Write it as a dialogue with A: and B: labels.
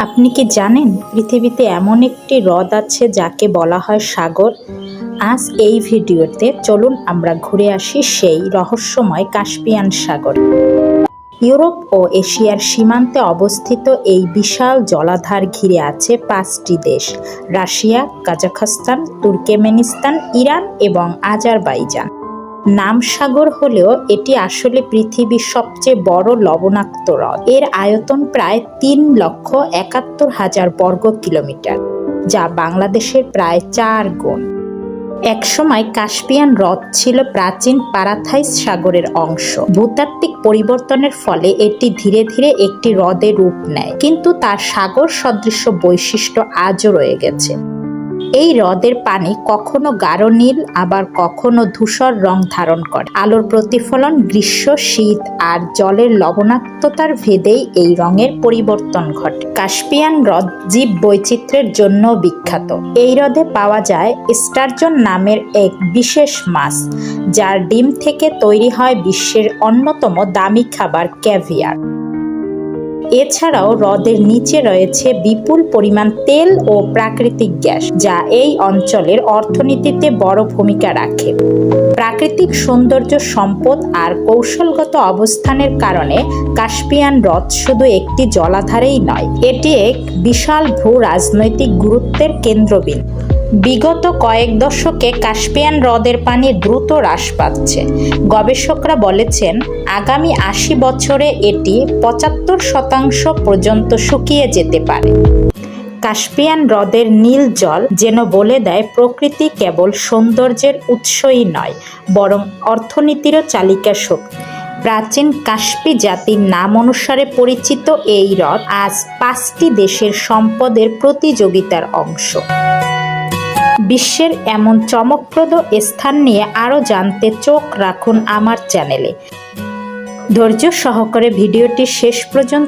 A: আপনি কি জানেন পৃথিবীতে এমন একটি হ্রদ আছে যাকে বলা হয় সাগর? আজ এই ভিডিওতে চলুন আমরা ঘুরে আসি সেই রহস্যময় কাস্পিয়ান সাগর। ইউরোপ ও এশিয়ার সীমান্তে অবস্থিত এই বিশাল জলাধার ঘিরে আছে 5টি দেশ: রাশিয়া, কাজাখস্তান, তুর্কমেনিস্তান, ইরান এবং আজারবাইজান। নাম সাগর হলেও এটি আসলে পৃথিবীর সবচেয়ে বড় লবণাক্ত হ্রদ। এর আয়তন প্রায় 3,71,000 বর্গ কিলোমিটার, যা বাংলাদেশের প্রায় 4 গুণ। একসময় কাস্পিয়ান হ্রদ ছিল প্রাচীন পারাথাইস সাগরের অংশ। ভূতাত্ত্বিক পরিবর্তনের ফলে এটি ধীরে ধীরে একটি হ্রদের রূপ নেয়, কিন্তু তার সাগর সদৃশ বৈশিষ্ট্য আজও রয়ে গেছে। এই হ্রদের পানি কখনো গাঢ় নীল, আবার কখনো ধূসর রং ধারণ করে। আলোর প্রতিফলন, গ্রীষ্ম, শীত আর জলের লবণাক্ততার ভেদেই এই রঙের পরিবর্তন ঘটে। কাস্পিয়ান হ্রদ জীব বৈচিত্র্যের জন্য বিখ্যাত। এই হ্রদে পাওয়া যায় স্টারজন নামের এক বিশেষ মাছ, যার ডিম থেকে তৈরি হয় বিশ্বের অন্যতম দামি খাবার ক্যাভিয়ার। এছাড়াও হ্রদের নিচে রয়েছে বিপুল পরিমাণ তেল ও প্রাকৃতিক গ্যাস, যা এই অঞ্চলের অর্থনীতিতে বড় ভূমিকা রাখে। প্রাকৃতিক সৌন্দর্য, সম্পদ আর কৌশলগত অবস্থানের কারণে কাস্পিয়ান হ্রদ শুধু একটি জলাধারেই নয়, এটি এক বিশাল ভূ রাজনৈতিক গুরুত্বের কেন্দ্রবিন্দু। বিগত কয়েক দশকে কাস্পিয়ান হ্রদের পানি দ্রুত হ্রাস পাচ্ছে। গবেষকরা বলেছেন, আগামী 80 বছরে এটি 75% পর্যন্ত শুকিয়ে যেতে পারে। কাস্পিয়ান হ্রদের নীল জল যেন বলে দেয়, প্রকৃতি কেবল সৌন্দর্যের উৎসই নয়, বরং অর্থনীতিরও চালিকা শক্তি। প্রাচীন কাস্পি জাতির নাম অনুসারে পরিচিত এই হ্রদ আজ 5টি দেশের সম্পদের প্রতিযোগিতার অংশ। বিশ্বের এমন চমকপ্রদ স্থান নিয়ে আরও জানতে চোখ রাখুন আমার চ্যানেলে। ধৈর্য সহকারে ভিডিওটি শেষ পর্যন্ত